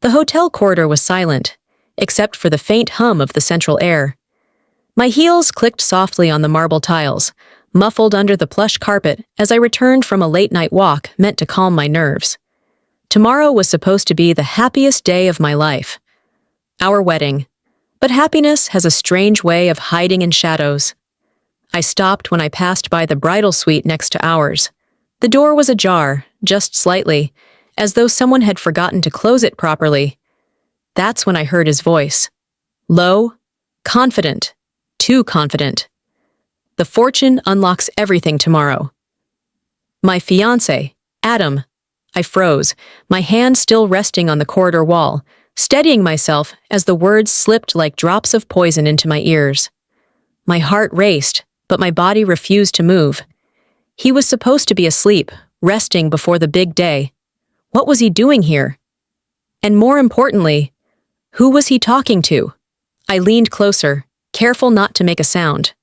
The hotel corridor was silent, except for the faint hum of the central air. My heels clicked softly on the marble tiles, muffled under the plush carpet as I returned from a late-night walk meant to calm my nerves. Tomorrow was supposed to be the happiest day of my life. Our wedding. But happiness has a strange way of hiding in shadows. I stopped when I passed by the bridal suite next to ours. The door was ajar, just slightly, as though someone had forgotten to close it properly. That's when I heard his voice. Low, confident, too confident. The fortune unlocks everything tomorrow. My fiancé, Adam. I froze, my hand still resting on the corridor wall, steadying myself as the words slipped like drops of poison into my ears. My heart raced, but my body refused to move. He was supposed to be asleep, resting before the big day. What was he doing here? And more importantly, who was he talking to? I leaned closer, careful not to make a sound.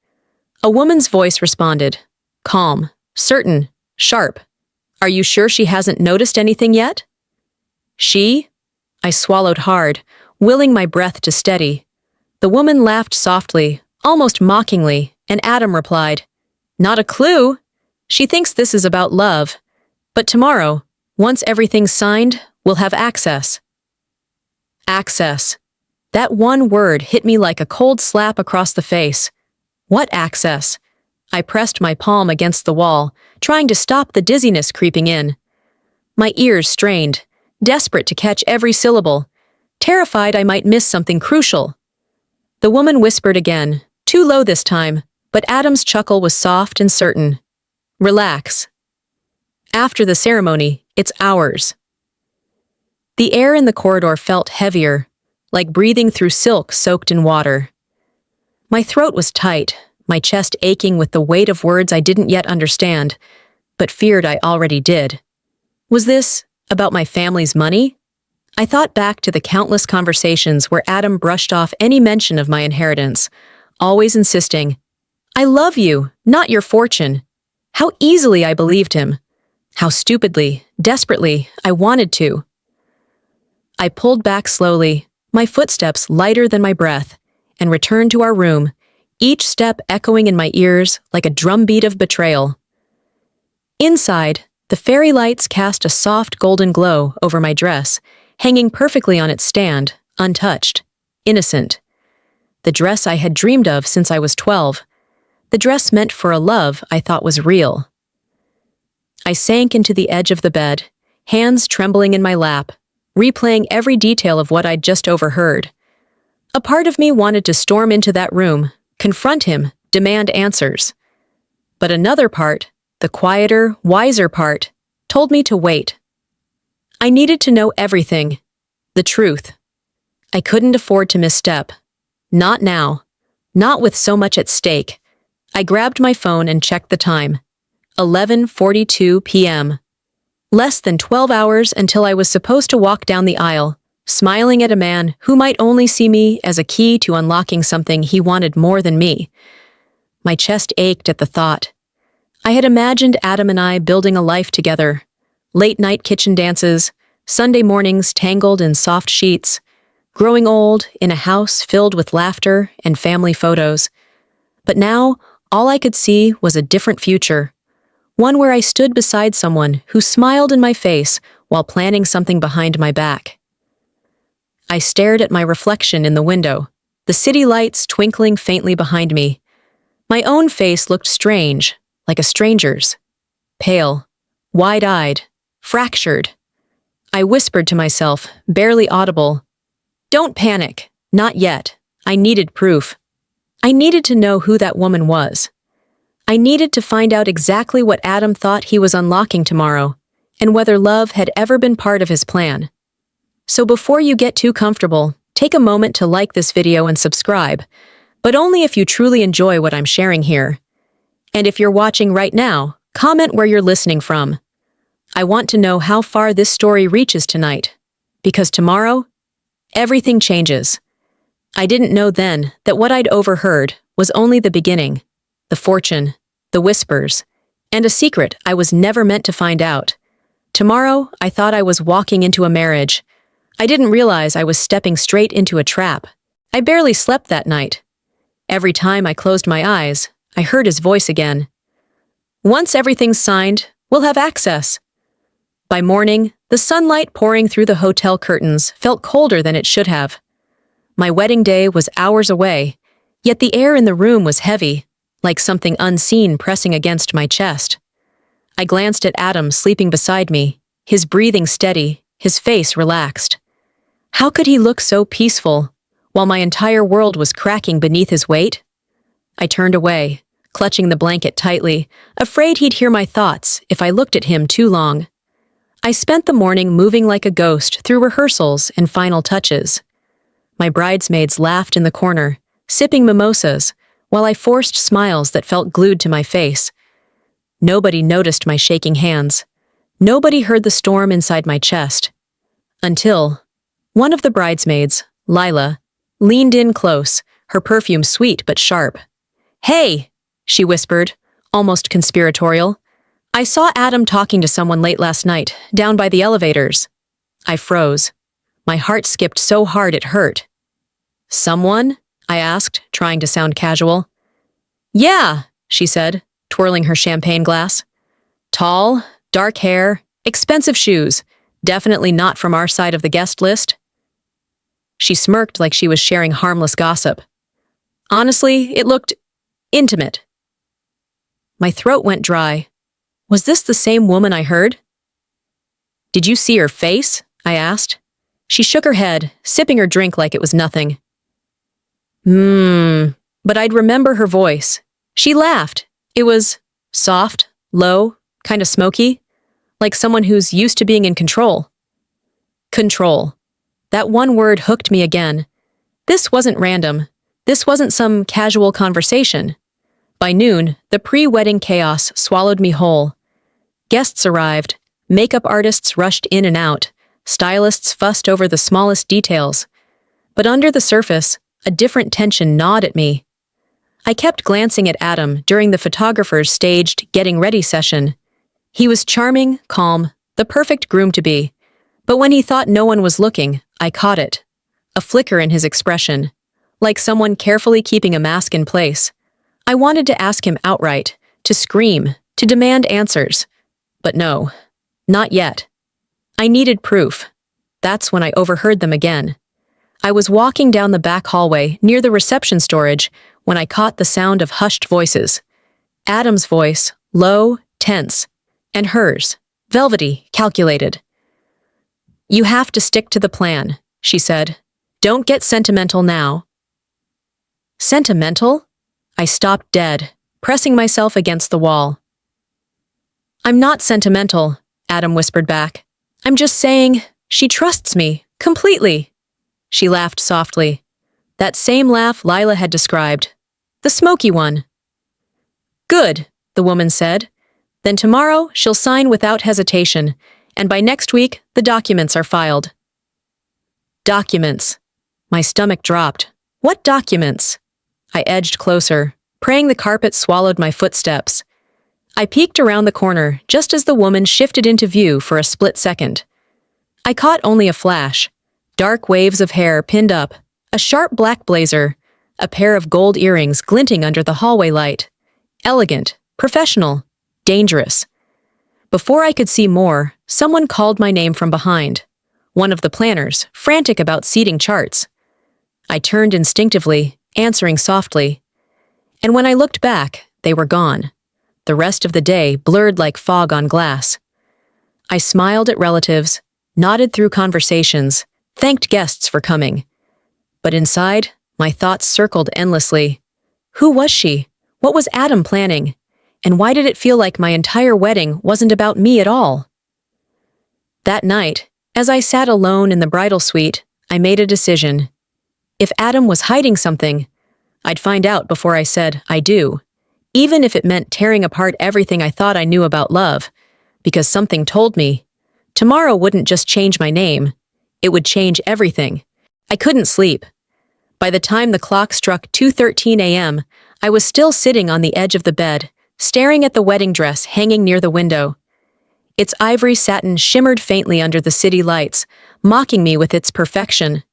A woman's voice responded, calm, certain, sharp. Are you sure she hasn't noticed anything yet? She? I swallowed hard, willing my breath to steady. The woman laughed softly, almost mockingly, and Adam replied, Not a clue. She thinks this is about love. But tomorrow, once everything's signed, we'll have access. Access. That one word hit me like a cold slap across the face. What access? I pressed my palm against the wall, trying to stop the dizziness creeping in. My ears strained, desperate to catch every syllable, terrified I might miss something crucial. The woman whispered again, too low this time, but Adam's chuckle was soft and certain. Relax. After the ceremony, it's ours. The air in the corridor felt heavier, like breathing through silk soaked in water. My throat was tight, my chest aching with the weight of words I didn't yet understand, but feared I already did. Was this about my family's money? I thought back to the countless conversations where Adam brushed off any mention of my inheritance, always insisting, I love you, not your fortune. How easily I believed him. How stupidly, desperately, I wanted to. I pulled back slowly, my footsteps lighter than my breath, and returned to our room, each step echoing in my ears like a drumbeat of betrayal. Inside, the fairy lights cast a soft golden glow over my dress, hanging perfectly on its stand, untouched, innocent. The dress I had dreamed of since I was 12. The dress meant for a love I thought was real. I sank into the edge of the bed, hands trembling in my lap, replaying every detail of what I'd just overheard. A part of me wanted to storm into that room, confront him, demand answers. But another part, the quieter, wiser part, told me to wait. I needed to know everything, the truth. I couldn't afford to misstep. Not now. Not with so much at stake. I grabbed my phone and checked the time. 11:42 p.m. Less than 12 hours until I was supposed to walk down the aisle, smiling at a man who might only see me as a key to unlocking something he wanted more than me. My chest ached at the thought. I had imagined Adam and I building a life together. Late-night kitchen dances, Sunday mornings tangled in soft sheets, growing old in a house filled with laughter and family photos. But now, all I could see was a different future. One where I stood beside someone who smiled in my face while planning something behind my back. I stared at my reflection in the window, the city lights twinkling faintly behind me. My own face looked strange, like a stranger's. Pale, wide-eyed, fractured. I whispered to myself, barely audible, "Don't panic, not yet. I needed proof. I needed to know who that woman was. I needed to find out exactly what Adam thought he was unlocking tomorrow, and whether love had ever been part of his plan. So before you get too comfortable, take a moment to like this video and subscribe, but only if you truly enjoy what I'm sharing here. And if you're watching right now, comment where you're listening from. I want to know how far this story reaches tonight, because tomorrow, everything changes. I didn't know then that what I'd overheard was only the beginning, the fortune, the whispers, and a secret I was never meant to find out. Tomorrow, I thought I was walking into a marriage, I didn't realize I was stepping straight into a trap. I barely slept that night. Every time I closed my eyes, I heard his voice again. Once everything's signed, we'll have access. By morning, the sunlight pouring through the hotel curtains felt colder than it should have. My wedding day was hours away, yet the air in the room was heavy, like something unseen pressing against my chest. I glanced at Adam sleeping beside me, his breathing steady, his face relaxed. How could he look so peaceful, while my entire world was cracking beneath his weight? I turned away, clutching the blanket tightly, afraid he'd hear my thoughts if I looked at him too long. I spent the morning moving like a ghost through rehearsals and final touches. My bridesmaids laughed in the corner, sipping mimosas, while I forced smiles that felt glued to my face. Nobody noticed my shaking hands. Nobody heard the storm inside my chest. Until one of the bridesmaids, Lila, leaned in close, her perfume sweet but sharp. "Hey," she whispered, almost conspiratorial. "I saw Adam talking to someone late last night, down by the elevators." I froze. My heart skipped so hard it hurt. "Someone?" I asked, trying to sound casual. "Yeah," she said, twirling her champagne glass. "Tall, dark hair, expensive shoes, definitely not from our side of the guest list." She smirked like she was sharing harmless gossip. Honestly, it looked intimate. My throat went dry. Was this the same woman I heard? "Did you see her face?" I asked. She shook her head, sipping her drink like it was nothing. But I'd remember her voice. She laughed. It was soft, low, kind of smoky, like someone who's used to being in control. Control. That one word hooked me again. This wasn't random. This wasn't some casual conversation. By noon, the pre-wedding chaos swallowed me whole. Guests arrived, makeup artists rushed in and out, stylists fussed over the smallest details. But under the surface, a different tension gnawed at me. I kept glancing at Adam during the photographer's staged getting ready session. He was charming, calm, the perfect groom-to-be. But when he thought no one was looking, I caught it. A flicker in his expression, like someone carefully keeping a mask in place. I wanted to ask him outright, to scream, to demand answers. But no, not yet. I needed proof. That's when I overheard them again. I was walking down the back hallway near the reception storage when I caught the sound of hushed voices. Adam's voice, low, tense, and hers, velvety, calculated. "You have to stick to the plan," she said. "Don't get sentimental now." Sentimental? I stopped dead, pressing myself against the wall. "I'm not sentimental," Adam whispered back. "I'm just saying, she trusts me, completely." She laughed softly. That same laugh Lila had described. The smoky one. "Good," the woman said. "Then tomorrow she'll sign without hesitation, and by next week the documents are filed." Documents. My stomach dropped. What documents? I edged closer, praying the carpet swallowed my footsteps. I peeked around the corner just as the woman shifted into view for a split second. I caught only a flash. Dark waves of hair pinned up, a sharp black blazer, a pair of gold earrings glinting under the hallway light. Elegant, professional, dangerous. Before I could see more, someone called my name from behind. One of the planners, frantic about seating charts. I turned instinctively, answering softly. And when I looked back, they were gone. The rest of the day blurred like fog on glass. I smiled at relatives, nodded through conversations, thanked guests for coming. But inside, my thoughts circled endlessly. Who was she? What was Adam planning? And why did it feel like my entire wedding wasn't about me at all? That night, as I sat alone in the bridal suite, I made a decision. If Adam was hiding something, I'd find out before I said I do, even if it meant tearing apart everything I thought I knew about love, because something told me, tomorrow wouldn't just change my name, it would change everything. I couldn't sleep. By the time the clock struck 2:13 a.m., I was still sitting on the edge of the bed, staring at the wedding dress hanging near the window. Its ivory satin shimmered faintly under the city lights, mocking me with its perfection.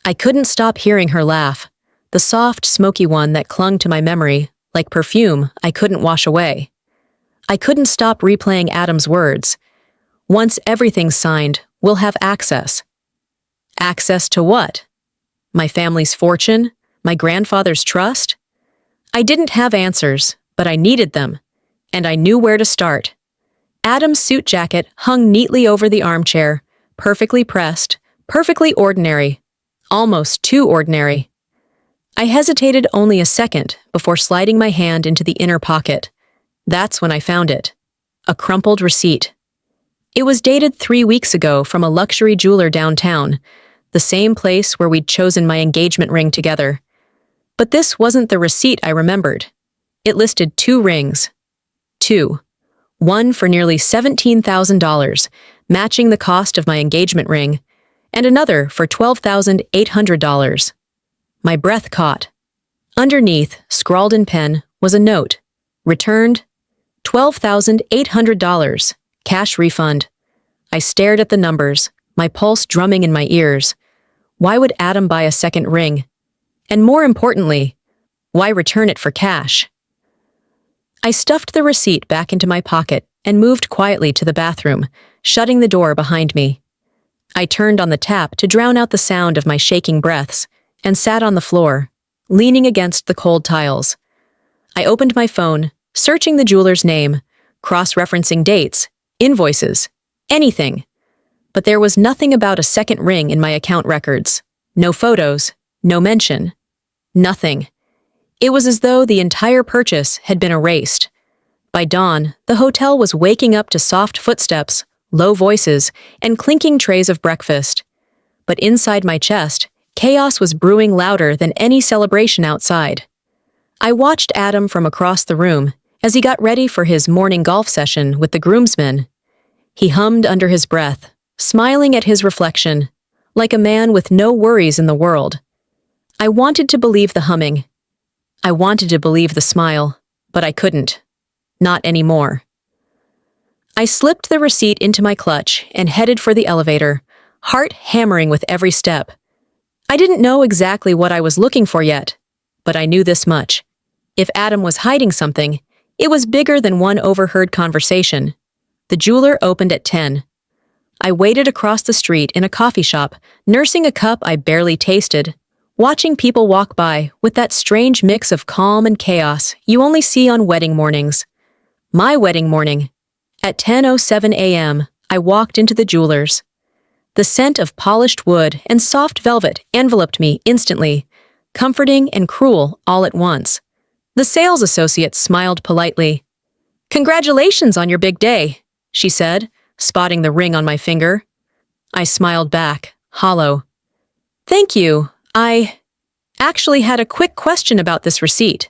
I couldn't stop hearing her laugh, the soft, smoky one that clung to my memory, like perfume I couldn't wash away. I couldn't stop replaying Adam's words. Once everything's signed, we'll have access. Access to what? My family's fortune? My grandfather's trust? I didn't have answers, but I needed them, and I knew where to start. Adam's suit jacket hung neatly over the armchair, perfectly pressed, perfectly ordinary, almost too ordinary. I hesitated only a second before sliding my hand into the inner pocket. That's when I found it. A crumpled receipt. It was dated 3 weeks ago from a luxury jeweler downtown, the same place where we'd chosen my engagement ring together. But this wasn't the receipt I remembered. It listed 2 rings. 2. One for nearly $17,000, matching the cost of my engagement ring, and another for $12,800. My breath caught. Underneath, scrawled in pen, was a note. Returned, $12,800, cash refund. I stared at the numbers, my pulse drumming in my ears. Why would Adam buy a second ring? And more importantly, why return it for cash? I stuffed the receipt back into my pocket and moved quietly to the bathroom, shutting the door behind me. I turned on the tap to drown out the sound of my shaking breaths and sat on the floor, leaning against the cold tiles. I opened my phone, searching the jeweler's name, cross-referencing dates, invoices, anything. But there was nothing about a second ring in my account records. No photos, no mention. Nothing. It was as though the entire purchase had been erased. By dawn, the hotel was waking up to soft footsteps, low voices, and clinking trays of breakfast. But inside my chest, chaos was brewing louder than any celebration outside. I watched Adam from across the room as he got ready for his morning golf session with the groomsmen. He hummed under his breath, smiling at his reflection, like a man with no worries in the world. I wanted to believe the humming. I wanted to believe the smile, but I couldn't. Not anymore. I slipped the receipt into my clutch and headed for the elevator, heart hammering with every step. I didn't know exactly what I was looking for yet, but I knew this much. If Adam was hiding something, it was bigger than one overheard conversation. The jeweler opened at 10. I waited across the street in a coffee shop, nursing a cup I barely tasted, watching people walk by with that strange mix of calm and chaos you only see on wedding mornings. My wedding morning. At 10:07 a.m., I walked into the jeweler's. The scent of polished wood and soft velvet enveloped me instantly, comforting and cruel all at once. The sales associate smiled politely. "Congratulations on your big day," she said, spotting the ring on my finger. I smiled back, hollow. "Thank you. I actually had a quick question about this receipt."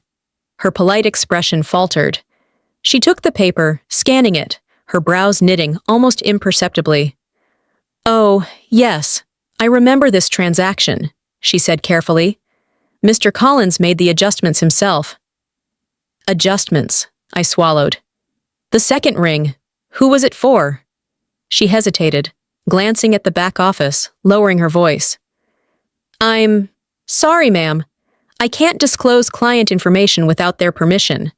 Her polite expression faltered. She took the paper, scanning it, her brows knitting almost imperceptibly. "Oh, yes, I remember this transaction," she said carefully. "Mr. Collins made the adjustments himself." "Adjustments," I swallowed. "The second ring, who was it for?" She hesitated, glancing at the back office, lowering her voice. "I'm sorry, ma'am. I can't disclose client information without their permission."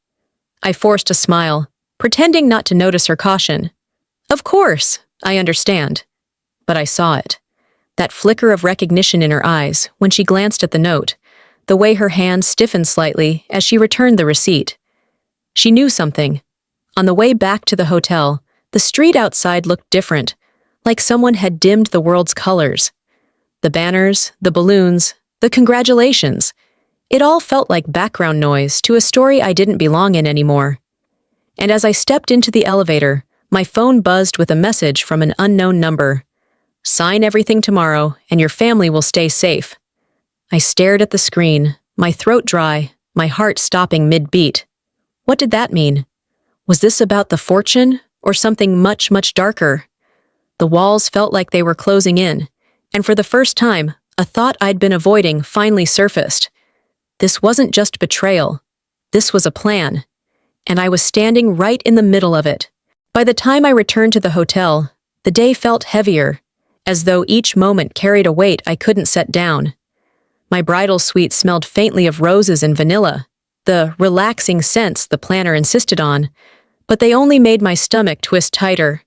I forced a smile, pretending not to notice her caution. "Of course, I understand." But I saw it. That flicker of recognition in her eyes when she glanced at the note, the way her hand stiffened slightly as she returned the receipt. She knew something. On the way back to the hotel, the street outside looked different, like someone had dimmed the world's colors. The banners, the balloons, the congratulations. It all felt like background noise to a story I didn't belong in anymore. And as I stepped into the elevator, my phone buzzed with a message from an unknown number. "Sign everything tomorrow, and your family will stay safe." I stared at the screen, my throat dry, my heart stopping mid-beat. What did that mean? Was this about the fortune, or something much, much darker? The walls felt like they were closing in, and for the first time, a thought I'd been avoiding finally surfaced. This wasn't just betrayal. This was a plan. And I was standing right in the middle of it. By the time I returned to the hotel, the day felt heavier, as though each moment carried a weight I couldn't set down. My bridal suite smelled faintly of roses and vanilla, the relaxing scents the planner insisted on, but they only made my stomach twist tighter.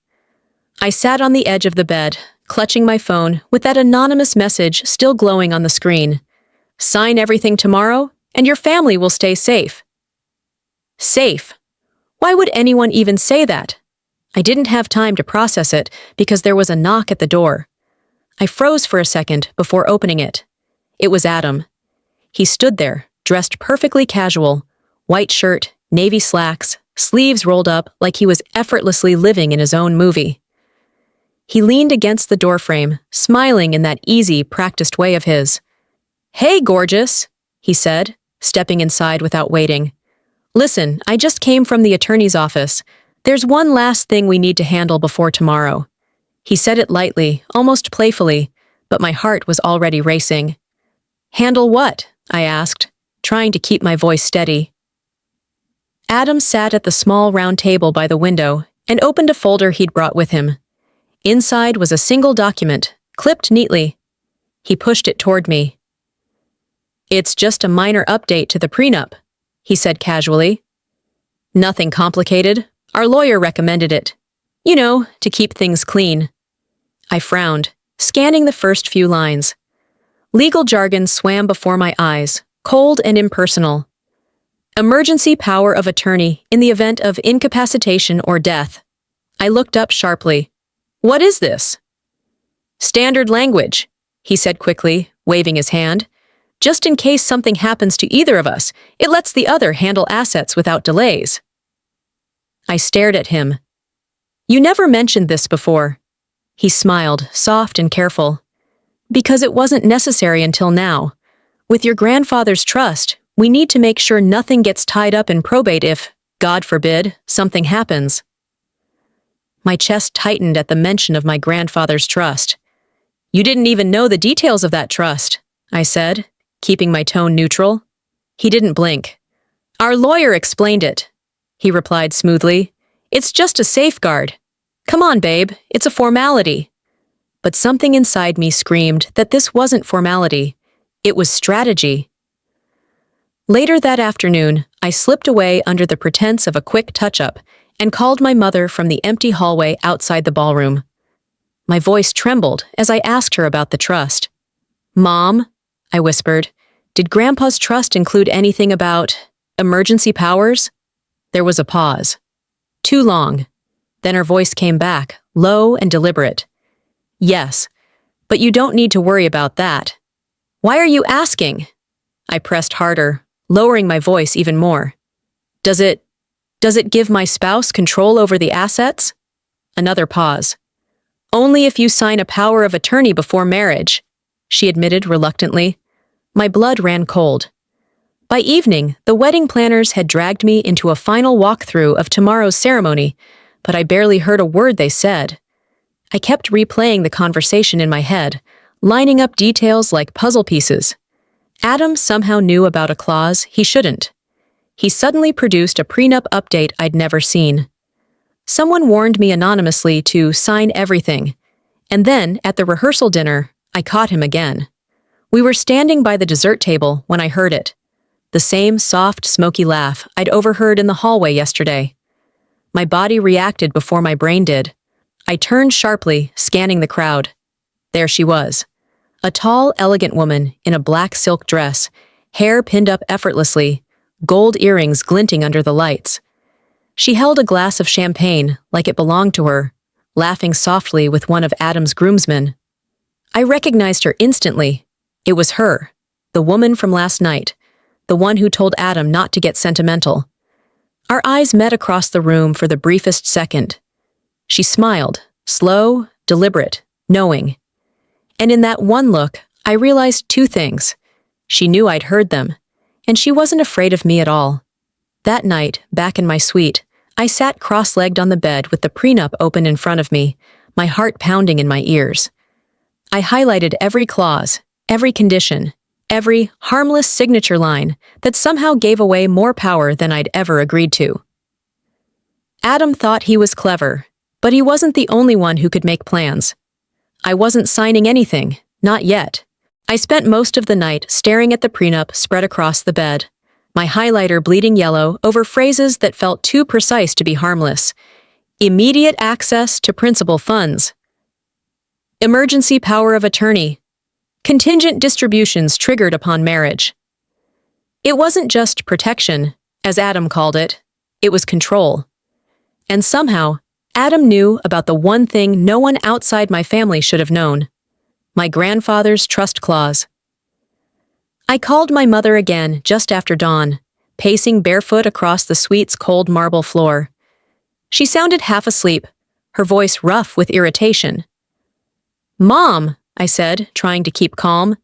I sat on the edge of the bed, clutching my phone with that anonymous message still glowing on the screen. Sign everything tomorrow, and your family will stay safe. Safe. Why would anyone even say that? I didn't have time to process it because there was a knock at the door. I froze for a second before opening it. It was Adam. He stood there, dressed perfectly casual, white shirt, navy slacks, sleeves rolled up like he was effortlessly living in his own movie. He leaned against the doorframe, smiling in that easy, practiced way of his. "Hey, gorgeous," he said, stepping inside without waiting. "Listen, I just came from the attorney's office. There's one last thing we need to handle before tomorrow." He said it lightly, almost playfully, but my heart was already racing. "Handle what?" I asked, trying to keep my voice steady. Adam sat at the small round table by the window and opened a folder he'd brought with him. Inside was a single document, clipped neatly. He pushed it toward me. "It's just a minor update to the prenup," he said casually. "Nothing complicated. Our lawyer recommended it. You know, to keep things clean." I frowned, scanning the first few lines. Legal jargon swam before my eyes, cold and impersonal. Emergency power of attorney in the event of incapacitation or death. I looked up sharply. "What is this?" "Standard language," he said quickly, waving his hand. "Just in case something happens to either of us, it lets the other handle assets without delays." I stared at him. "You never mentioned this before." He smiled, soft and careful. "Because it wasn't necessary until now. With your grandfather's trust, we need to make sure nothing gets tied up in probate if, God forbid, something happens." My chest tightened at the mention of my grandfather's trust. "You didn't even know the details of that trust," I said, keeping my tone neutral. He didn't blink. "Our lawyer explained it," he replied smoothly. "It's just a safeguard. Come on, babe, it's a formality." But something inside me screamed that this wasn't formality. It was strategy. Later that afternoon, I slipped away under the pretense of a quick touch-up and called my mother from the empty hallway outside the ballroom. My voice trembled as I asked her about the trust. "Mom," I whispered, "did Grandpa's trust include anything about emergency powers?" There was a pause. Too long. Then her voice came back, low and deliberate. "Yes, but you don't need to worry about that." "Why are you asking?" I pressed harder, lowering my voice even more. Does it give my spouse control over the assets?" Another pause. "Only if you sign a power of attorney before marriage," she admitted reluctantly. My blood ran cold. By evening, the wedding planners had dragged me into a final walkthrough of tomorrow's ceremony, but I barely heard a word they said. I kept replaying the conversation in my head, lining up details like puzzle pieces. Adam somehow knew about a clause he shouldn't. He suddenly produced a prenup update I'd never seen. Someone warned me anonymously to sign everything, and then, at the rehearsal dinner, I caught him again. We were standing by the dessert table when I heard it. The same soft, smoky laugh I'd overheard in the hallway yesterday. My body reacted before my brain did. I turned sharply, scanning the crowd. There she was. A tall, elegant woman in a black silk dress, hair pinned up effortlessly, gold earrings glinting under the lights. She held a glass of champagne like it belonged to her, laughing softly with one of Adam's groomsmen. I recognized her instantly. It was her, the woman from last night, the one who told Adam not to get sentimental. Our eyes met across the room for the briefest second. She smiled, slow, deliberate, knowing. And in that one look, I realized two things. She knew I'd heard them, and she wasn't afraid of me at all. That night, back in my suite, I sat cross-legged on the bed with the prenup open in front of me, my heart pounding in my ears. I highlighted every clause, every condition, every harmless signature line that somehow gave away more power than I'd ever agreed to. Adam thought he was clever, But he wasn't the only one who could make plans. I wasn't signing anything, not yet. I spent most of the night staring at the prenup spread across the bed, my highlighter bleeding yellow over phrases that felt too precise to be harmless. Immediate access to principal funds. Emergency power of attorney. Contingent distributions triggered upon marriage. It wasn't just protection, as Adam called it. It was control. And somehow, Adam knew about the one thing no one outside my family should have known: my grandfather's trust clause. I called my mother again just after dawn, pacing barefoot across the suite's cold marble floor. She sounded half asleep, her voice rough with irritation. "Mom," I said, trying to keep calm.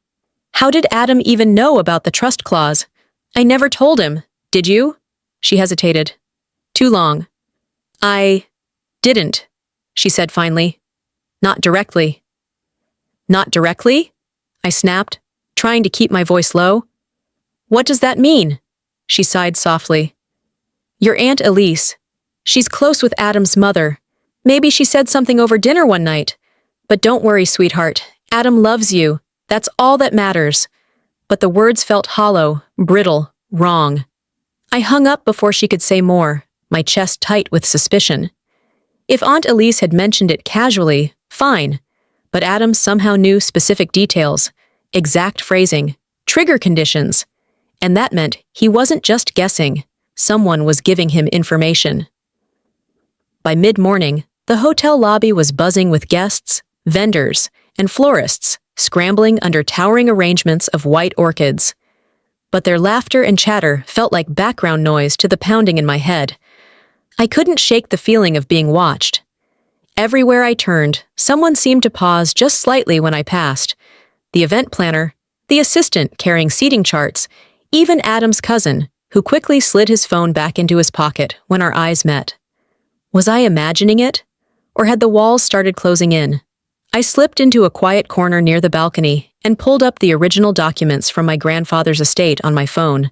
"How did Adam even know about the trust clause? I never told him, did you?" She hesitated. Too long. "I didn't," she said finally. "Not directly." "Not directly?" I snapped, trying to keep my voice low. "What does that mean?" She sighed softly. "Your Aunt Elise. She's close with Adam's mother. Maybe she said something over dinner one night. But don't worry, sweetheart. Adam loves you. That's all that matters." But the words felt hollow, brittle, wrong. I hung up before she could say more, my chest tight with suspicion. If Aunt Elise had mentioned it casually, fine. But Adam somehow knew specific details, exact phrasing, trigger conditions. And that meant he wasn't just guessing. Someone was giving him information. By mid-morning, the hotel lobby was buzzing with guests, vendors, and florists scrambling under towering arrangements of white orchids. But their laughter and chatter felt like background noise to the pounding in my head. I couldn't shake the feeling of being watched. Everywhere I turned, someone seemed to pause just slightly when I passed. The event planner, the assistant carrying seating charts, even Adam's cousin, who quickly slid his phone back into his pocket when our eyes met. Was I imagining it? Or had the walls started closing in? I slipped into a quiet corner near the balcony and pulled up the original documents from my grandfather's estate on my phone.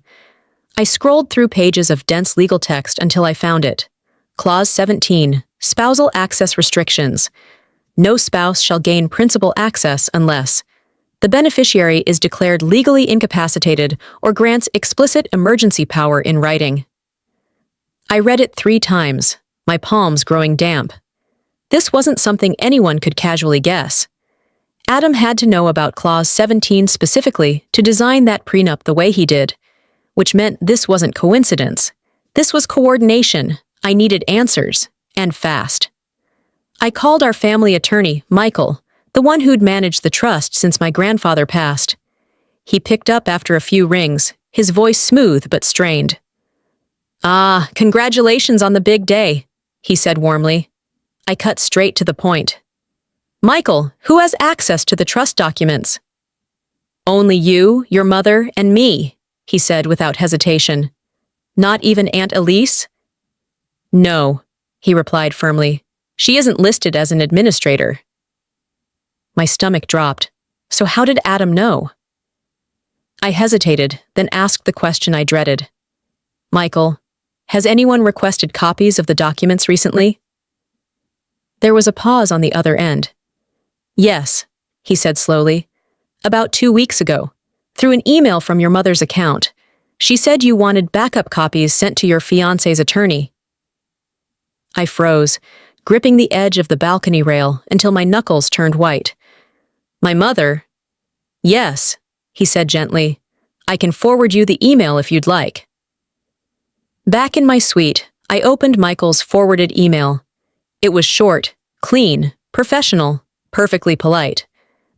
I scrolled through pages of dense legal text until I found it. Clause 17, Spousal Access Restrictions. No spouse shall gain principal access unless the beneficiary is declared legally incapacitated or grants explicit emergency power in writing. I read it 3 times, my palms growing damp. This wasn't something anyone could casually guess. Adam had to know about Clause 17 specifically to design that prenup the way he did, which meant this wasn't coincidence. This was coordination. I needed answers, and fast. I called our family attorney, Michael, the one who'd managed the trust since my grandfather passed. He picked up after a few rings, his voice smooth but strained. "Ah, congratulations on the big day," he said warmly. I cut straight to the point. "Michael, who has access to the trust documents?" "Only you, your mother, and me," he said without hesitation. "Not even Aunt Elise?" "No," he replied firmly. "She isn't listed as an administrator." My stomach dropped. So how did Adam know? I hesitated, then asked the question I dreaded. "Michael, has anyone requested copies of the documents recently?" There was a pause on the other end. "Yes," he said slowly. "About 2 weeks ago, through an email from your mother's account. She said you wanted backup copies sent to your fiancé's attorney." I froze, gripping the edge of the balcony rail until my knuckles turned white. "My mother?" "Yes," he said gently. "I can forward you the email if you'd like." Back in my suite, I opened Michael's forwarded email. It was short, clean, professional, perfectly polite.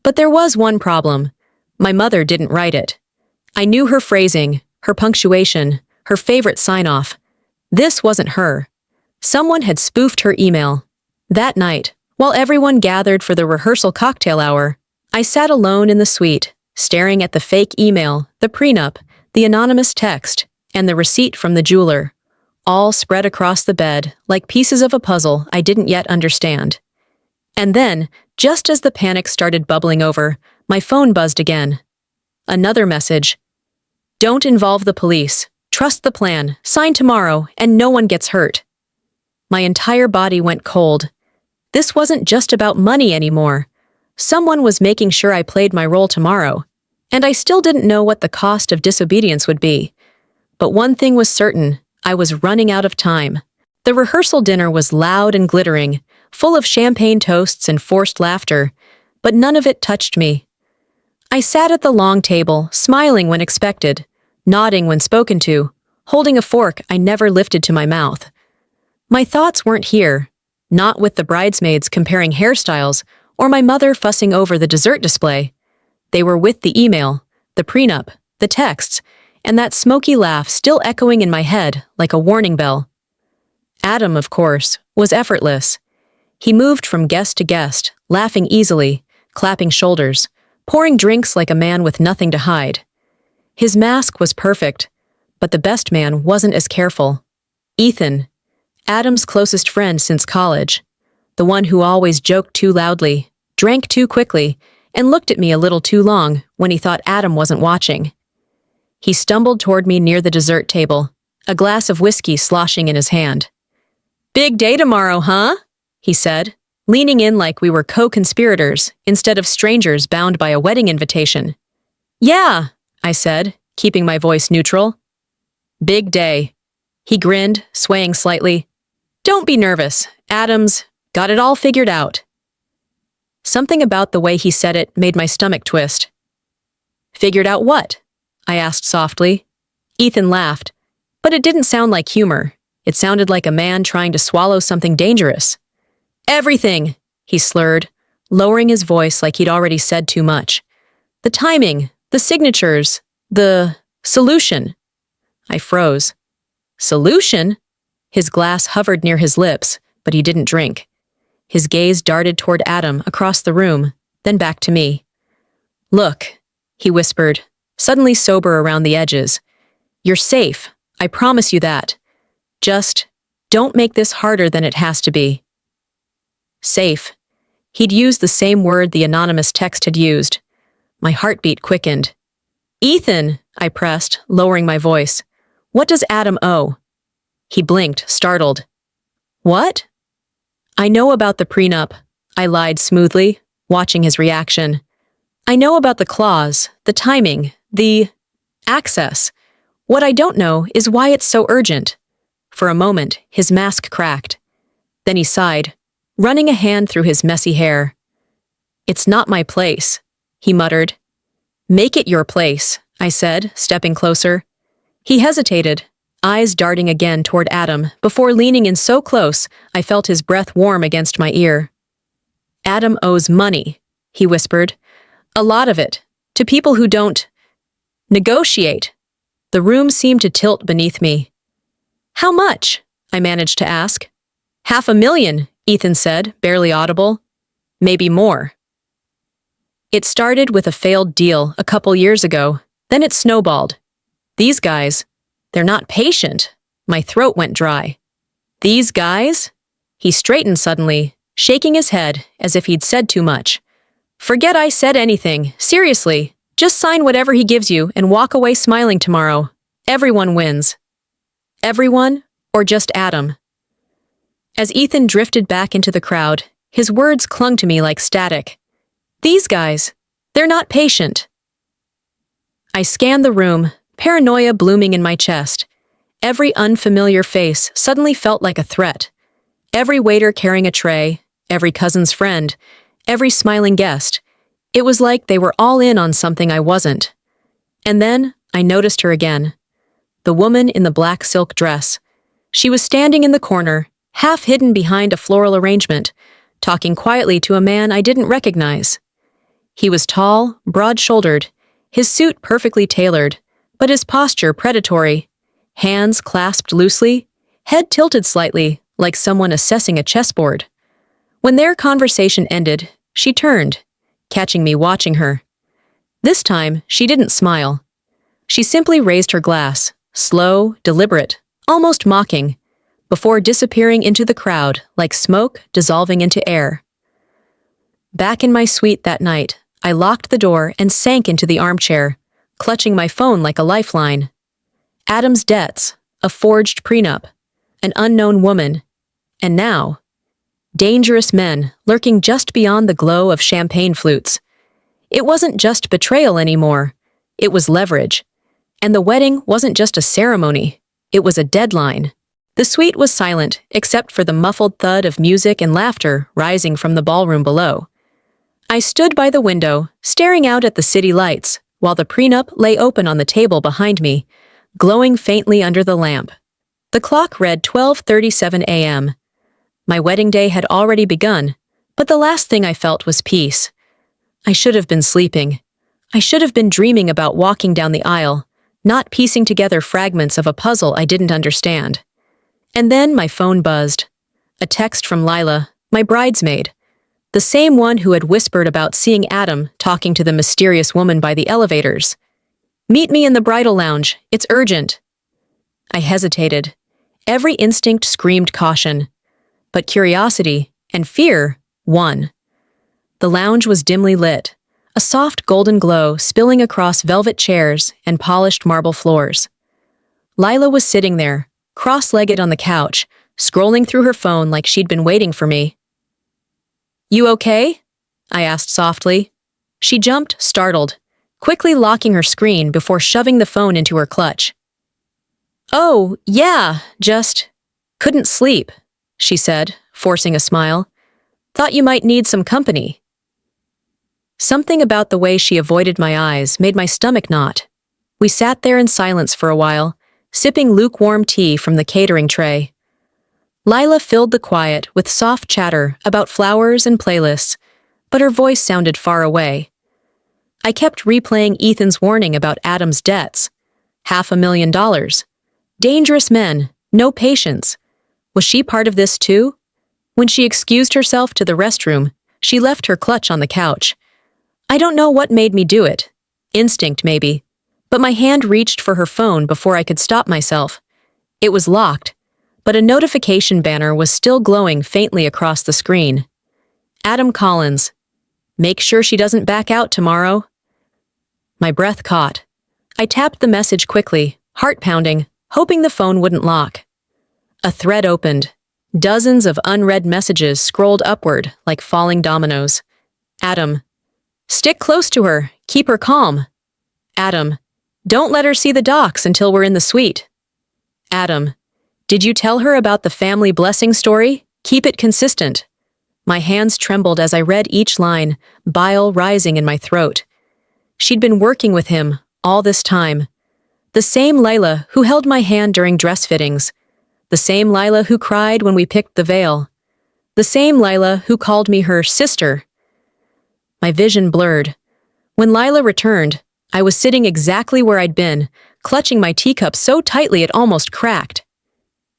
But there was one problem. My mother didn't write it. I knew her phrasing, her punctuation, her favorite sign-off. This wasn't her. Someone had spoofed her email. That night, while everyone gathered for the rehearsal cocktail hour, I sat alone in the suite, staring at the fake email, the prenup, the anonymous text, and the receipt from the jeweler, all spread across the bed like pieces of a puzzle I didn't yet understand. And then, just as the panic started bubbling over, my phone buzzed again. Another message. "Don't involve the police. Trust the plan. Sign tomorrow, and no one gets hurt." My entire body went cold. This wasn't just about money anymore. Someone was making sure I played my role tomorrow, and I still didn't know what the cost of disobedience would be. But one thing was certain, I was running out of time. The rehearsal dinner was loud and glittering, full of champagne toasts and forced laughter, but none of it touched me. I sat at the long table, smiling when expected, nodding when spoken to, holding a fork I never lifted to my mouth. My thoughts weren't here, not with the bridesmaids comparing hairstyles or my mother fussing over the dessert display. They were with the email, the prenup, the texts, and that smoky laugh still echoing in my head like a warning bell. Adam, of course, was effortless. He moved from guest to guest, laughing easily, clapping shoulders, pouring drinks like a man with nothing to hide. His mask was perfect, but the best man wasn't as careful. Ethan, Adam's closest friend since college, the one who always joked too loudly, drank too quickly, and looked at me a little too long when he thought Adam wasn't watching. He stumbled toward me near the dessert table, a glass of whiskey sloshing in his hand. "Big day tomorrow, huh?" he said, leaning in like we were co-conspirators instead of strangers bound by a wedding invitation. "Yeah," I said, keeping my voice neutral. "Big day." He grinned, swaying slightly. "Don't be nervous. Adam's got it all figured out." Something about the way he said it made my stomach twist. "Figured out what?" I asked softly. Ethan laughed, but it didn't sound like humor. It sounded like a man trying to swallow something dangerous. "Everything," he slurred, lowering his voice like he'd already said too much. "The timing, the signatures, the solution." I froze. "Solution?" His glass hovered near his lips, but he didn't drink. His gaze darted toward Adam across the room, then back to me. "Look," he whispered, suddenly sober around the edges. "You're safe, I promise you that. Just don't make this harder than it has to be." Safe. He'd used the same word the anonymous text had used. My heartbeat quickened. "Ethan," I pressed, lowering my voice. "What does Adam owe?" He blinked, startled. "What?" "I know about the prenup," I lied smoothly, watching his reaction. "I know about the clause, the timing, the access. What I don't know is why it's so urgent." For a moment, his mask cracked. Then he sighed, running a hand through his messy hair. "It's not my place," he muttered. "Make it your place," I said, stepping closer. He hesitated, eyes darting again toward Adam, before leaning in so close I felt his breath warm against my ear. "Adam owes money," he whispered. "A lot of it, to people who don't negotiate." The room seemed to tilt beneath me. "How much?" I managed to ask. "500,000, Ethan said, barely audible. "Maybe more." It started with a failed deal a couple years ago, then it snowballed. These guys, they're not patient. My throat went dry. "These guys?" He straightened suddenly, shaking his head as if he'd said too much. "Forget I said anything, seriously. Just sign whatever he gives you and walk away smiling tomorrow. Everyone wins." Everyone, or just Adam? As Ethan drifted back into the crowd, his words clung to me like static. "These guys, they're not patient." I scanned the room, paranoia blooming in my chest. Every unfamiliar face suddenly felt like a threat. Every waiter carrying a tray, every cousin's friend, every smiling guest. It was like they were all in on something I wasn't. And then I noticed her again. The woman in the black silk dress. She was standing in the corner, half hidden behind a floral arrangement, talking quietly to a man I didn't recognize. He was tall, broad-shouldered, his suit perfectly tailored, but his posture predatory. Hands clasped loosely, head tilted slightly, like someone assessing a chessboard. When their conversation ended, she turned, catching me watching her. This time, she didn't smile. She simply raised her glass, slow, deliberate, almost mocking, before disappearing into the crowd like smoke dissolving into air. Back in my suite that night, I locked the door and sank into the armchair, clutching my phone like a lifeline. Adam's debts, a forged prenup, an unknown woman, and now, Dangerous men lurking just beyond the glow of champagne flutes. It wasn't just betrayal anymore. It was leverage. And the wedding wasn't just a ceremony. It was a deadline. The suite was silent, except for the muffled thud of music and laughter rising from the ballroom below. I stood by the window, staring out at the city lights, while the prenup lay open on the table behind me, glowing faintly under the lamp. The clock read 12:37 a.m. My wedding day had already begun, but the last thing I felt was peace. I should have been sleeping. I should have been dreaming about walking down the aisle, not piecing together fragments of a puzzle I didn't understand. And then my phone buzzed. A text from Lila, my bridesmaid, the same one who had whispered about seeing Adam talking to the mysterious woman by the elevators. "Meet me in the bridal lounge. It's urgent." I hesitated. Every instinct screamed caution. But curiosity and fear won. The lounge was dimly lit, a soft golden glow spilling across velvet chairs and polished marble floors. Lila was sitting there, cross-legged on the couch, scrolling through her phone like she'd been waiting for me. "You okay?" I asked softly. She jumped, startled, quickly locking her screen before shoving the phone into her clutch. "Oh, yeah, just couldn't sleep," she said, forcing a smile. "Thought you might need some company." Something about the way she avoided my eyes made my stomach knot. We sat there in silence for a while, sipping lukewarm tea from the catering tray. Lila filled the quiet with soft chatter about flowers and playlists, but her voice sounded far away. I kept replaying Ethan's warning about Adam's debts. $500,000. Dangerous men, no patience. Was she part of this too? When she excused herself to the restroom, she left her clutch on the couch. I don't know what made me do it. Instinct, maybe. But my hand reached for her phone before I could stop myself. It was locked, but a notification banner was still glowing faintly across the screen. Adam Collins. Make sure she doesn't back out tomorrow. My breath caught. I tapped the message quickly, heart pounding, hoping the phone wouldn't lock. A thread opened. Dozens of unread messages scrolled upward like falling dominoes. Adam. Stick close to her. Keep her calm. Adam. Don't let her see the docs until we're in the suite. Adam. Did you tell her about the family blessing story? Keep it consistent. My hands trembled as I read each line, bile rising in my throat. She'd been working with him all this time. The same Lila who held my hand during dress fittings. The same Lila who cried when we picked the veil. The same Lila who called me her sister. My vision blurred. When Lila returned, I was sitting exactly where I'd been, clutching my teacup so tightly it almost cracked.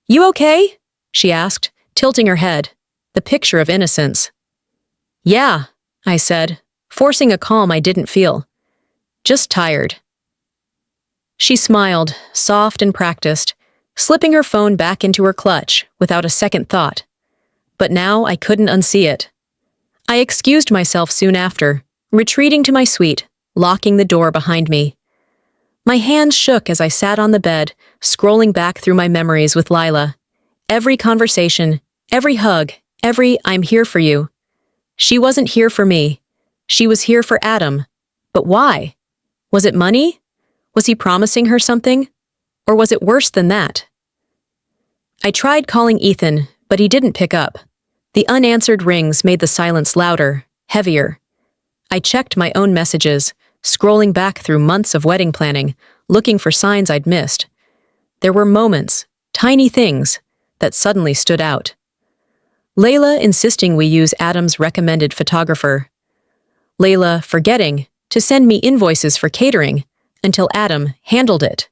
"You okay?" she asked, tilting her head, the picture of innocence. "Yeah," I said, forcing a calm I didn't feel. "Just tired." She smiled, soft and practiced, slipping her phone back into her clutch without a second thought. But now I couldn't unsee it. I excused myself soon after, retreating to my suite, locking the door behind me. My hands shook as I sat on the bed, scrolling back through my memories with Lila. Every conversation, every hug, every "I'm here for you." She wasn't here for me. She was here for Adam. But why? Was it money? Was he promising her something? Or was it worse than that? I tried calling Ethan, but he didn't pick up. The unanswered rings made the silence louder, heavier. I checked my own messages, scrolling back through months of wedding planning, looking for signs I'd missed. There were moments, tiny things, that suddenly stood out. Layla insisting we use Adam's recommended photographer. Layla forgetting to send me invoices for catering until Adam handled it.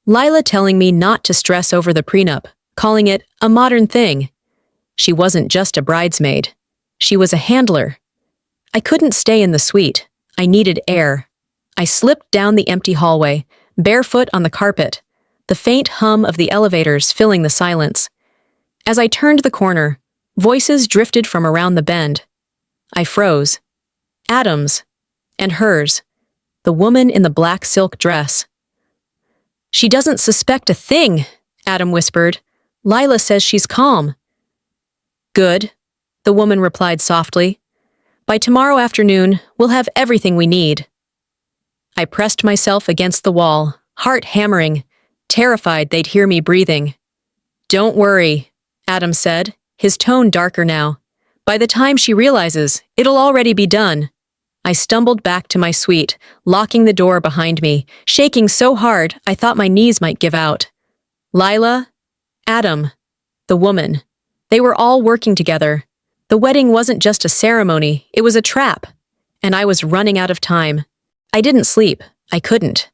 Lila telling me not to stress over the prenup, calling it a modern thing. She wasn't just a bridesmaid. She was a handler. I couldn't stay in the suite. I needed air. I slipped down the empty hallway, barefoot on the carpet, the faint hum of the elevators filling the silence. As I turned the corner, voices drifted from around the bend. I froze. Adam's. And hers. The woman in the black silk dress. "She doesn't suspect a thing," Adam whispered. "Lila says she's calm." Good, the woman replied softly. By tomorrow afternoon, we'll have everything we need. I pressed myself against the wall, heart hammering, terrified they'd hear me breathing. Don't worry, Adam said, his tone darker now. By the time she realizes, it'll already be done. I stumbled back to my suite, locking the door behind me, shaking so hard I thought my knees might give out. Lila, Adam, the woman. They were all working together. The wedding wasn't just a ceremony, it was a trap. And I was running out of time. I didn't sleep. I couldn't.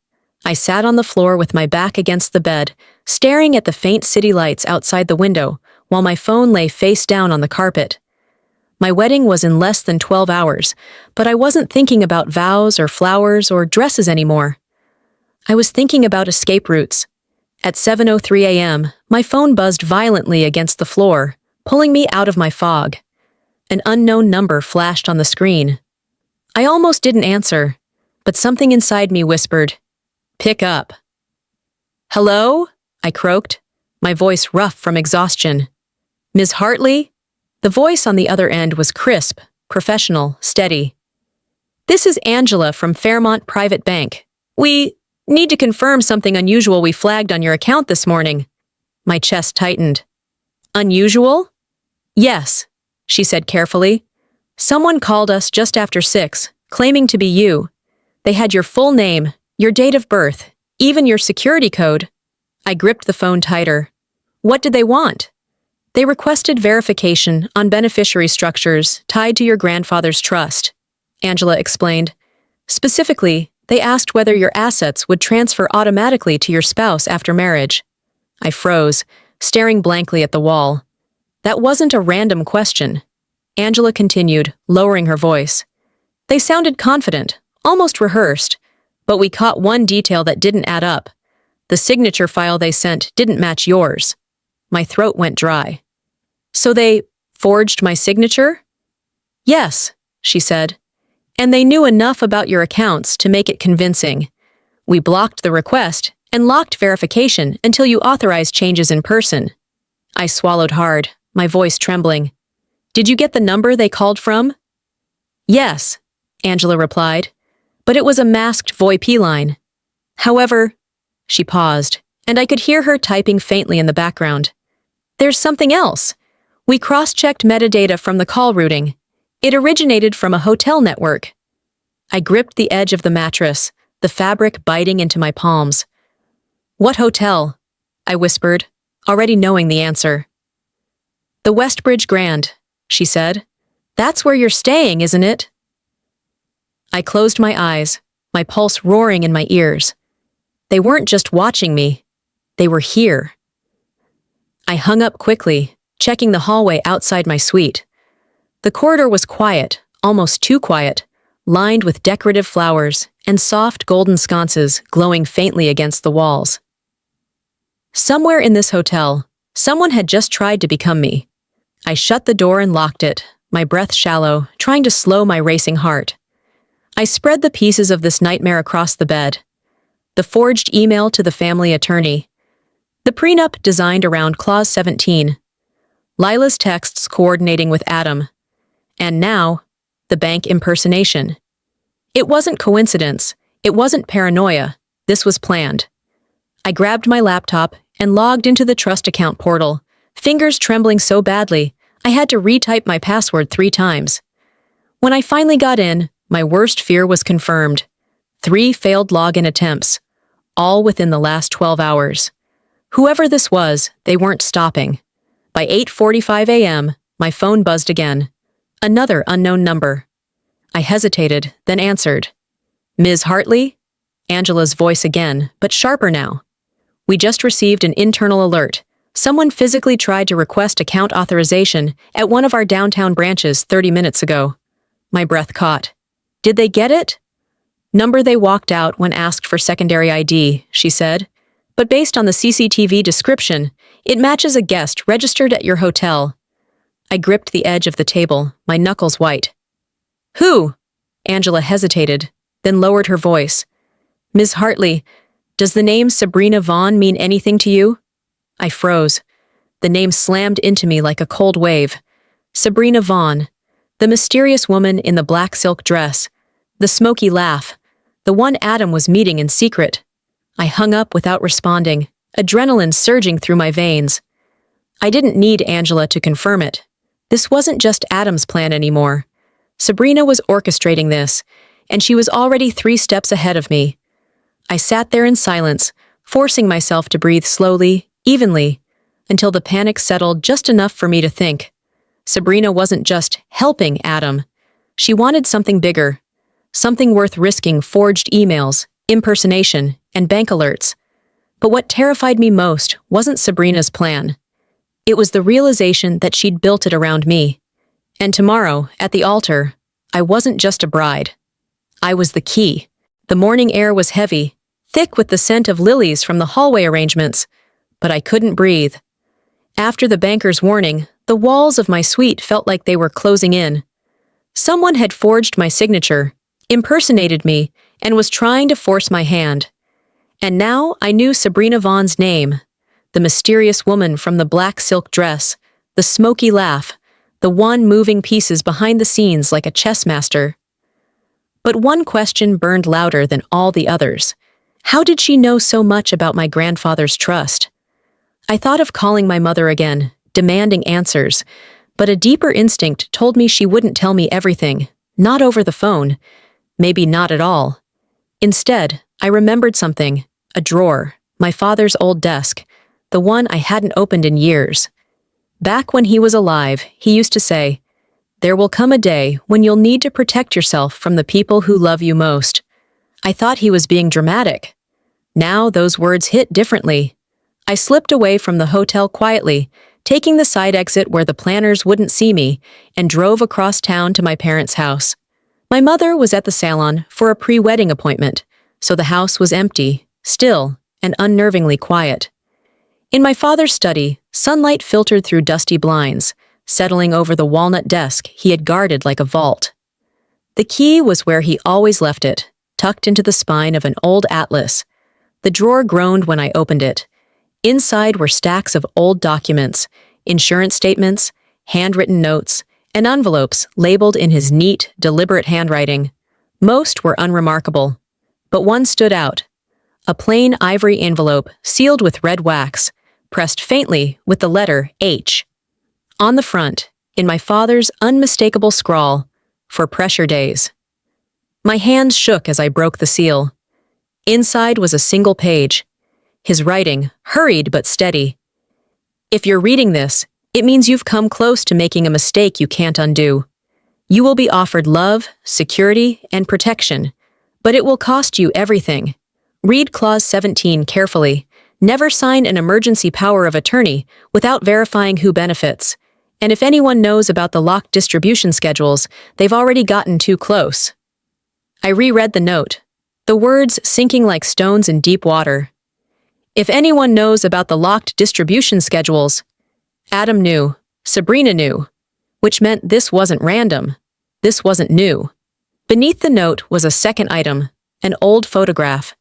I sat on the floor with my back against the bed, staring at the faint city lights outside the window, while my phone lay face down on the carpet. My wedding was in less than 12 hours, but I wasn't thinking about vows or flowers or dresses anymore. I was thinking about escape routes. At 7:03 a.m., my phone buzzed violently against the floor, pulling me out of my fog. An unknown number flashed on the screen. I almost didn't answer, but something inside me whispered, "Pick up." "Hello?" I croaked, my voice rough from exhaustion. "Ms. Hartley?" The voice on the other end was crisp, professional, steady. "This is Angela from Fairmont Private Bank. We need to confirm something unusual we flagged on your account this morning." My chest tightened. "Unusual?" "Yes," she said carefully. "Someone called us just after 6, claiming to be you. They had your full name, your date of birth, even your security code." I gripped the phone tighter. "What did they want?" "They requested verification on beneficiary structures tied to your grandfather's trust," Angela explained. "Specifically, they asked whether your assets would transfer automatically to your spouse after marriage." I froze, staring blankly at the wall. "That wasn't a random question." Angela continued, lowering her voice. "They sounded confident, almost rehearsed, but we caught one detail that didn't add up. The signature file they sent didn't match yours." My throat went dry. "So they forged my signature?" "Yes," she said. "And they knew enough about your accounts to make it convincing. We blocked the request and locked verification until you authorized changes in person." I swallowed hard, my voice trembling. "Did you get the number they called from?" "Yes," Angela replied, "but it was a masked VoIP line. However," she paused, and I could hear her typing faintly in the background. "There's something else. We cross-checked metadata from the call routing. It originated from a hotel network." I gripped the edge of the mattress, the fabric biting into my palms. "What hotel?" I whispered, already knowing the answer. "The Westbridge Grand," she said. "That's where you're staying, isn't it?" I closed my eyes, my pulse roaring in my ears. They weren't just watching me. They were here. I hung up quickly, checking the hallway outside my suite. The corridor was quiet, almost too quiet, lined with decorative flowers and soft golden sconces glowing faintly against the walls. Somewhere in this hotel, someone had just tried to become me. I shut the door and locked it, my breath shallow, trying to slow my racing heart. I spread the pieces of this nightmare across the bed. The forged email to the family attorney. The prenup designed around Clause 17. Lila's texts coordinating with Adam. And now, the bank impersonation. It wasn't coincidence. It wasn't paranoia. This was planned. I grabbed my laptop and logged into the trust account portal, fingers trembling so badly, I had to retype my password 3 times. When I finally got in, my worst fear was confirmed. 3 failed login attempts, all within the last 12 hours. Whoever this was, they weren't stopping. By 8:45 a.m., my phone buzzed again. Another unknown number. I hesitated, then answered. "Ms. Hartley?" Angela's voice again, but sharper now. "We just received an internal alert. Someone physically tried to request account authorization at one of our downtown branches 30 minutes ago." My breath caught. "Did they get it?" "Number they walked out when asked for secondary ID," she said. "But based on the CCTV description, it matches a guest registered at your hotel." I gripped the edge of the table, my knuckles white. "Who?" Angela hesitated, then lowered her voice. "Ms. Hartley, does the name Sabrina Vaughn mean anything to you?" I froze. The name slammed into me like a cold wave. Sabrina Vaughn, the mysterious woman in the black silk dress, the smoky laugh, the one Adam was meeting in secret. I hung up without responding, adrenaline surging through my veins. I didn't need Angela to confirm it. This wasn't just Adam's plan anymore. Sabrina was orchestrating this, and she was already 3 steps ahead of me. I sat there in silence, forcing myself to breathe slowly, evenly, until the panic settled just enough for me to think. Sabrina wasn't just helping Adam. She wanted something bigger, something worth risking forged emails, impersonation, and bank alerts. But what terrified me most wasn't Sabrina's plan. It was the realization that she'd built it around me. And tomorrow, at the altar, I wasn't just a bride. I was the key. The morning air was heavy, thick with the scent of lilies from the hallway arrangements, but I couldn't breathe. After the banker's warning, the walls of my suite felt like they were closing in. Someone had forged my signature, impersonated me, and was trying to force my hand. And now I knew Sabrina Vaughn's name, the mysterious woman from the black silk dress, the smoky laugh, the one moving pieces behind the scenes like a chess master. But one question burned louder than all the others. How did she know so much about my grandfather's trust? I thought of calling my mother again, demanding answers, but a deeper instinct told me she wouldn't tell me everything, not over the phone, maybe not at all. Instead, I remembered something, a drawer, my father's old desk, the one I hadn't opened in years. Back when he was alive, he used to say, "There will come a day when you'll need to protect yourself from the people who love you most." I thought he was being dramatic. Now those words hit differently. I slipped away from the hotel quietly, taking the side exit where the planners wouldn't see me, and drove across town to my parents' house. My mother was at the salon for a pre-wedding appointment, so the house was empty, still, and unnervingly quiet. In my father's study, sunlight filtered through dusty blinds, settling over the walnut desk he had guarded like a vault. The key was where he always left it, tucked into the spine of an old atlas. The drawer groaned when I opened it. Inside were stacks of old documents, insurance statements, handwritten notes, and envelopes labeled in his neat, deliberate handwriting. Most were unremarkable, but one stood out. A plain ivory envelope sealed with red wax, pressed faintly with the letter H. On the front, in my father's unmistakable scrawl, "For pressure days." My hands shook as I broke the seal. Inside was a single page. His writing, hurried but steady. "If you're reading this, it means you've come close to making a mistake you can't undo. You will be offered love, security, and protection, but it will cost you everything. Read Clause 17 carefully. Never sign an emergency power of attorney without verifying who benefits. And if anyone knows about the locked distribution schedules, they've already gotten too close." I reread the note, the words sinking like stones in deep water. If anyone knows about the locked distribution schedules, Adam knew, Sabrina knew, which meant this wasn't random. This wasn't new. Beneath the note was a second item, an old photograph.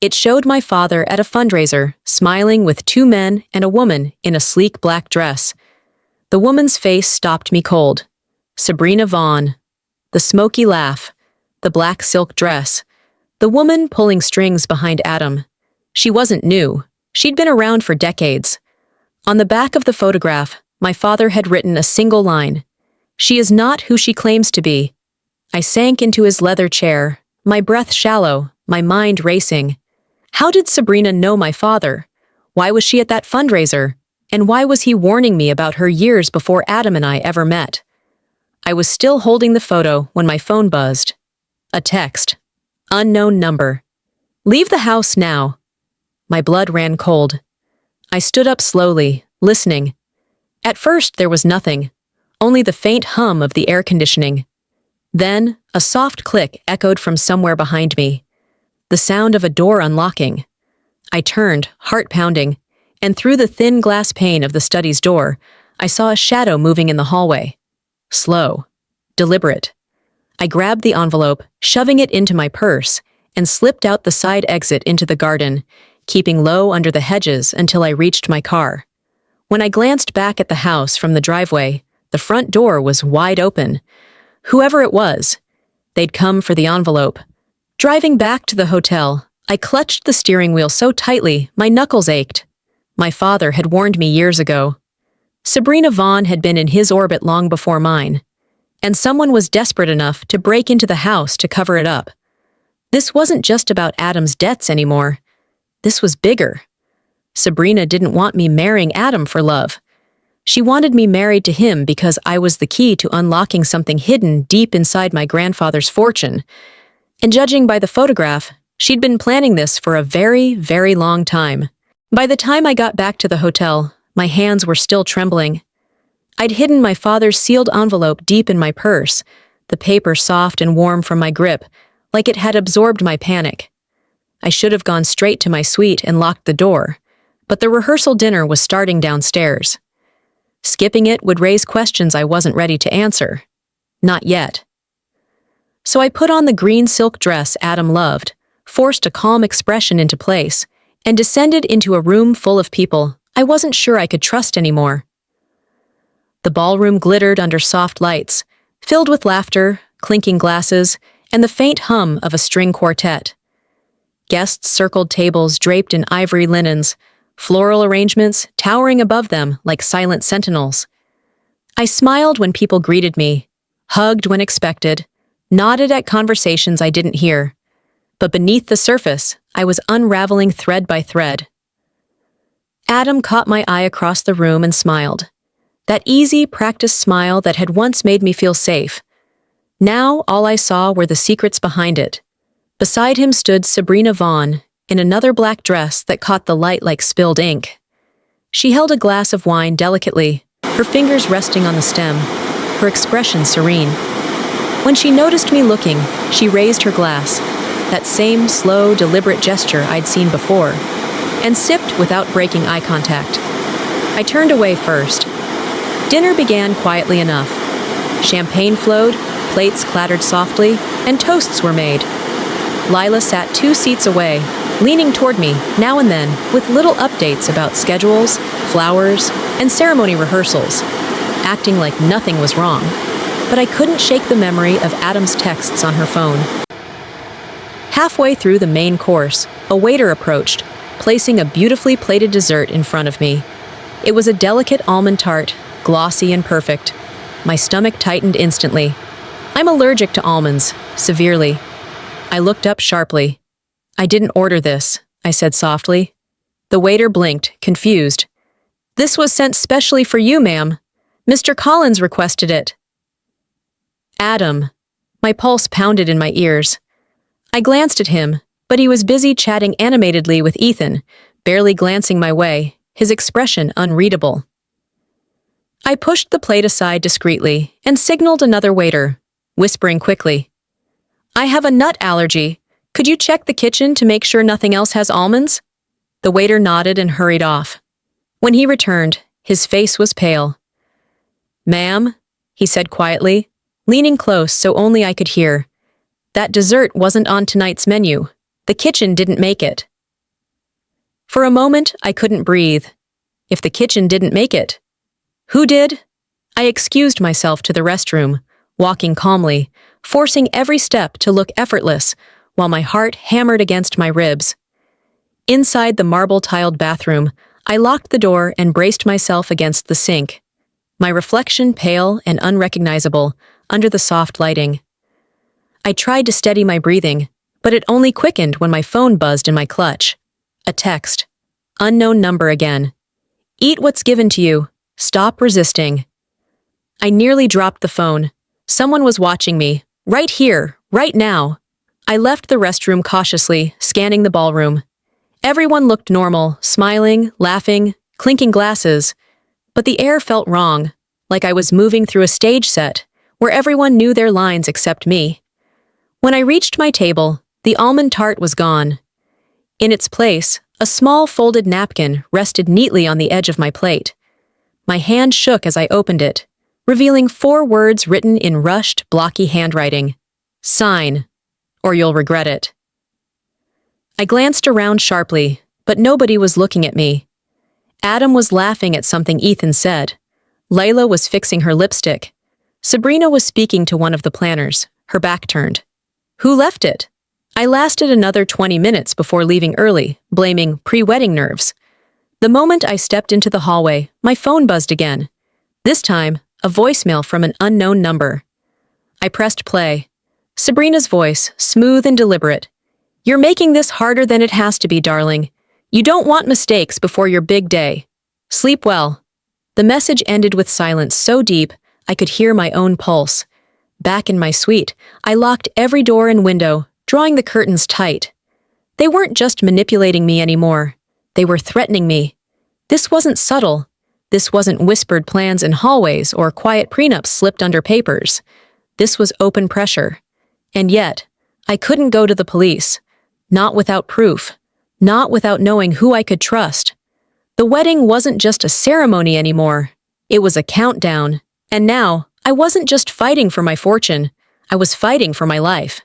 It showed my father at a fundraiser, smiling with 2 men and a woman in a sleek black dress. The woman's face stopped me cold. Sabrina Vaughn. The smoky laugh. The black silk dress. The woman pulling strings behind Adam. She wasn't new. She'd been around for decades. On the back of the photograph, my father had written a single line. "She is not who she claims to be." I sank into his leather chair, my breath shallow, my mind racing. How did Sabrina know my father? Why was she at that fundraiser? And why was he warning me about her years before Adam and I ever met? I was still holding the photo when my phone buzzed. A text. Unknown number. "Leave the house now." My blood ran cold. I stood up slowly, listening. At first there was nothing, only the faint hum of the air conditioning. Then, a soft click echoed from somewhere behind me. The sound of a door unlocking. I turned, heart pounding, and through the thin glass pane of the study's door, I saw a shadow moving in the hallway. Slow. Deliberate. I grabbed the envelope, shoving it into my purse, and slipped out the side exit into the garden, keeping low under the hedges until I reached my car. When I glanced back at the house from the driveway, the front door was wide open. Whoever it was, they'd come for the envelope. Driving back to the hotel, I clutched the steering wheel so tightly my knuckles ached. My father had warned me years ago. Sabrina Vaughn had been in his orbit long before mine, and someone was desperate enough to break into the house to cover it up. This wasn't just about Adam's debts anymore. This was bigger. Sabrina didn't want me marrying Adam for love. She wanted me married to him because I was the key to unlocking something hidden deep inside my grandfather's fortune. And judging by the photograph, she'd been planning this for a very, very long time. By the time I got back to the hotel, my hands were still trembling. I'd hidden my father's sealed envelope deep in my purse, the paper soft and warm from my grip, like it had absorbed my panic. I should have gone straight to my suite and locked the door, but the rehearsal dinner was starting downstairs. Skipping it would raise questions I wasn't ready to answer. Not yet. So I put on the green silk dress Adam loved, forced a calm expression into place, and descended into a room full of people I wasn't sure I could trust anymore. The ballroom glittered under soft lights, filled with laughter, clinking glasses, and the faint hum of a string quartet. Guests circled tables draped in ivory linens, floral arrangements towering above them like silent sentinels. I smiled when people greeted me, hugged when expected, nodded at conversations I didn't hear. But beneath the surface, I was unraveling thread by thread. Adam caught my eye across the room and smiled. That easy, practiced smile that had once made me feel safe. Now all I saw were the secrets behind it. Beside him stood Sabrina Vaughn, in another black dress that caught the light like spilled ink. She held a glass of wine delicately, her fingers resting on the stem, her expression serene. When she noticed me looking, she raised her glass, that same slow, deliberate gesture I'd seen before, and sipped without breaking eye contact. I turned away first. Dinner began quietly enough. Champagne flowed, plates clattered softly, and toasts were made. Lila sat 2 seats away, leaning toward me now and then with little updates about schedules, flowers, and ceremony rehearsals, acting like nothing was wrong. But I couldn't shake the memory of Adam's texts on her phone. Halfway through the main course, a waiter approached, placing a beautifully plated dessert in front of me. It was a delicate almond tart, glossy and perfect. My stomach tightened instantly. I'm allergic to almonds, severely. I looked up sharply. "I didn't order this," I said softly. The waiter blinked, confused. "This was sent specially for you, ma'am. Mr. Collins requested it." Adam. My pulse pounded in my ears. I glanced at him, but he was busy chatting animatedly with Ethan, barely glancing my way, his expression unreadable. I pushed the plate aside discreetly and signaled another waiter, whispering quickly, "I have a nut allergy. Could you check the kitchen to make sure nothing else has almonds?" The waiter nodded and hurried off. When he returned, his face was pale. "Ma'am," he said quietly, leaning close so only I could hear, "that dessert wasn't on tonight's menu. The kitchen didn't make it." For a moment, I couldn't breathe. If the kitchen didn't make it, who did? I excused myself to the restroom, walking calmly, forcing every step to look effortless, while my heart hammered against my ribs. Inside the marble-tiled bathroom, I locked the door and braced myself against the sink, my reflection pale and unrecognizable under the soft lighting. I tried to steady my breathing, but it only quickened when my phone buzzed in my clutch. A text. Unknown number again. "Eat what's given to you. Stop resisting." I nearly dropped the phone. Someone was watching me, right here, right now. I left the restroom cautiously, scanning the ballroom. Everyone looked normal, smiling, laughing, clinking glasses. But the air felt wrong, like I was moving through a stage set, where everyone knew their lines except me. When I reached my table, the almond tart was gone. In its place, a small folded napkin rested neatly on the edge of my plate. My hand shook as I opened it, revealing 4 words written in rushed, blocky handwriting. "Sign, or you'll regret it." I glanced around sharply, but nobody was looking at me. Adam was laughing at something Ethan said. Layla was fixing her lipstick. Sabrina was speaking to one of the planners, her back turned. Who left it? I lasted another 20 minutes before leaving early, blaming pre-wedding nerves. The moment I stepped into the hallway, my phone buzzed again. This time, a voicemail from an unknown number. I pressed play. Sabrina's voice, smooth and deliberate. You're making this harder than it has to be, darling. You don't want mistakes before your big day. Sleep well. The message ended with silence so deep, I could hear my own pulse. Back in my suite, I locked every door and window, drawing the curtains tight. They weren't just manipulating me anymore. They were threatening me. This wasn't subtle. This wasn't whispered plans in hallways or quiet prenups slipped under papers. This was open pressure. And yet, I couldn't go to the police. Not without proof. Not without knowing who I could trust. The wedding wasn't just a ceremony anymore. It was a countdown. And now, I wasn't just fighting for my fortune. I was fighting for my life.